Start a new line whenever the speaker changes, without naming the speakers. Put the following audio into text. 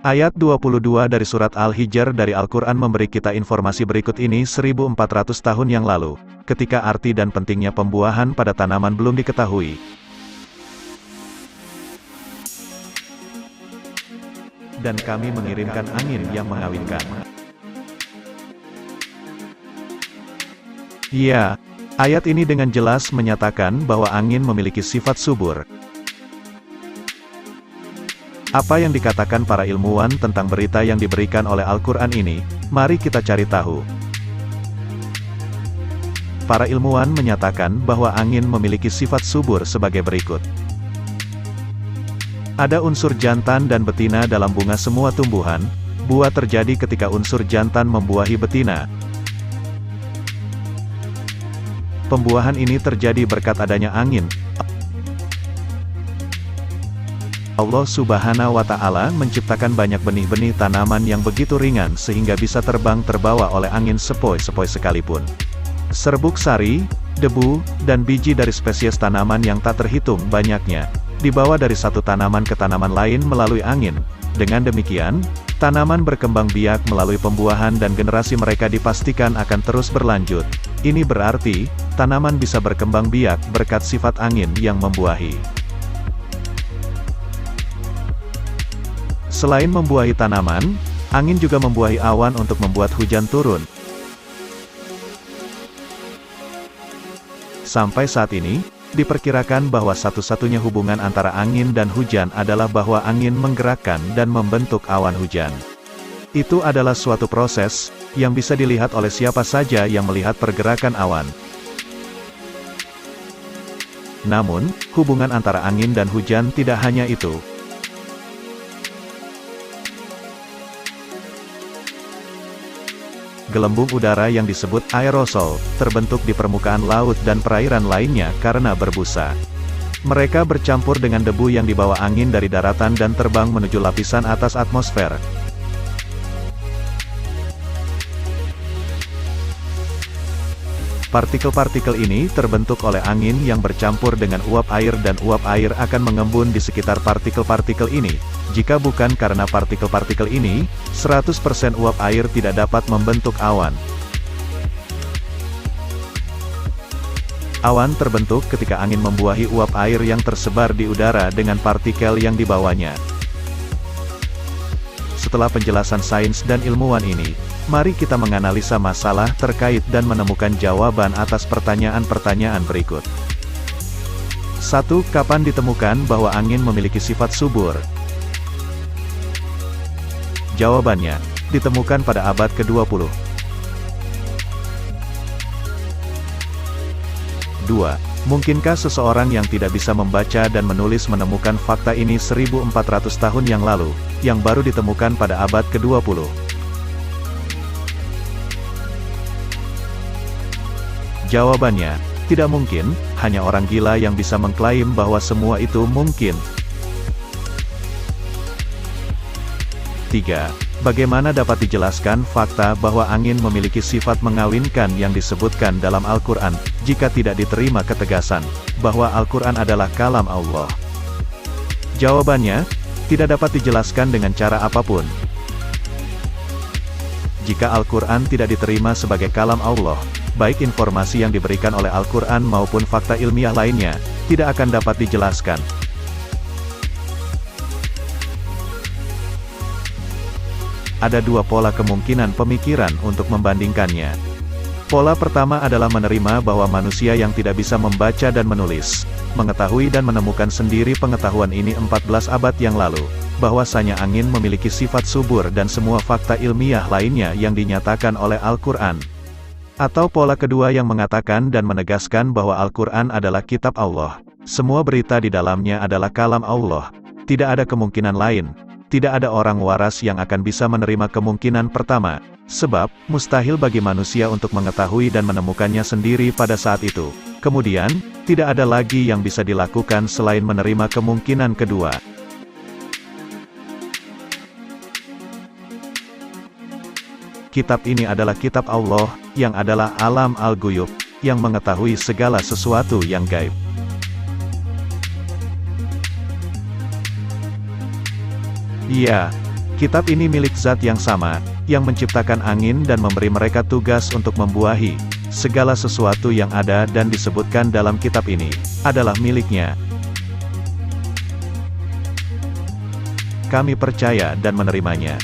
Ayat 22 dari surat Al-Hijr dari Al-Quran memberi kita informasi berikut ini 1400 tahun yang lalu, ketika arti dan pentingnya pembuahan pada tanaman belum diketahui. Dan kami mengirimkan angin yang mengawinkan. Ya, ayat ini dengan jelas menyatakan bahwa angin memiliki sifat subur. Apa yang dikatakan para ilmuwan tentang berita yang diberikan oleh Al-Quran ini? Mari kita cari tahu. Para ilmuwan menyatakan bahwa angin memiliki sifat subur sebagai berikut. Ada unsur jantan dan betina dalam bunga semua tumbuhan. Buah terjadi ketika unsur jantan membuahi betina. Pembuahan ini terjadi berkat adanya angin. Allah Subhanahu wa Ta'ala menciptakan banyak benih-benih tanaman yang begitu ringan sehingga bisa terbang terbawa oleh angin sepoi-sepoi sekalipun. Serbuk sari, debu, dan biji dari spesies tanaman yang tak terhitung banyaknya dibawa dari satu tanaman ke tanaman lain melalui angin. Dengan demikian, tanaman berkembang biak melalui pembuahan dan generasi mereka dipastikan akan terus berlanjut. Ini berarti, tanaman bisa berkembang biak berkat sifat angin yang membuahi. Selain membuahi tanaman, angin juga membuahi awan untuk membuat hujan turun. Sampai saat ini, diperkirakan bahwa satu-satunya hubungan antara angin dan hujan adalah bahwa angin menggerakkan dan membentuk awan hujan. Itu adalah suatu proses, yang bisa dilihat oleh siapa saja yang melihat pergerakan awan. Namun, hubungan antara angin dan hujan tidak hanya itu. Gelembung udara yang disebut aerosol, terbentuk di permukaan laut dan perairan lainnya karena berbusa. Mereka bercampur dengan debu yang dibawa angin dari daratan dan terbang menuju lapisan atas atmosfer. Partikel-partikel ini terbentuk oleh angin yang bercampur dengan uap air dan uap air akan mengembun di sekitar partikel-partikel ini. Jika bukan karena partikel-partikel ini, 100% uap air tidak dapat membentuk awan. Awan terbentuk ketika angin membuahi uap air yang tersebar di udara dengan partikel yang dibawanya. Setelah penjelasan sains dan ilmuwan ini, mari kita menganalisa masalah terkait dan menemukan jawaban atas pertanyaan-pertanyaan berikut. 1. Kapan ditemukan bahwa angin memiliki sifat subur? Jawabannya, ditemukan pada abad ke-20. 2. Mungkinkah seseorang yang tidak bisa membaca dan menulis menemukan fakta ini 1400 tahun yang lalu, yang baru ditemukan pada abad ke-20? Jawabannya, tidak mungkin, hanya orang gila yang bisa mengklaim bahwa semua itu mungkin. 3. Bagaimana dapat dijelaskan fakta bahwa angin memiliki sifat mengawinkan yang disebutkan dalam Al-Quran, jika tidak diterima ketegasan, bahwa Al-Quran adalah kalam Allah? Jawabannya, tidak dapat dijelaskan dengan cara apapun. Jika Al-Quran tidak diterima sebagai kalam Allah, baik informasi yang diberikan oleh Al-Quran maupun fakta ilmiah lainnya, tidak akan dapat dijelaskan. Ada dua pola kemungkinan pemikiran untuk membandingkannya. Pola pertama adalah menerima bahwa manusia yang tidak bisa membaca dan menulis, mengetahui dan menemukan sendiri pengetahuan ini 14 abad yang lalu, bahwasanya angin memiliki sifat subur dan semua fakta ilmiah lainnya yang dinyatakan oleh Al-Quran. Atau pola kedua yang mengatakan dan menegaskan bahwa Al-Quran adalah kitab Allah. Semua berita di dalamnya adalah kalam Allah. Tidak ada kemungkinan lain. Tidak ada orang waras yang akan bisa menerima kemungkinan pertama, sebab, mustahil bagi manusia untuk mengetahui dan menemukannya sendiri pada saat itu. Kemudian, tidak ada lagi yang bisa dilakukan selain menerima kemungkinan kedua. Kitab ini adalah kitab Allah, yang adalah alam al-ghuyub, yang mengetahui segala sesuatu yang gaib. Ya, Kitab ini milik Zat yang sama, yang menciptakan angin dan memberi mereka tugas untuk membuahi. Segala sesuatu yang ada dan disebutkan dalam kitab ini, adalah miliknya. Kami percaya dan menerimanya.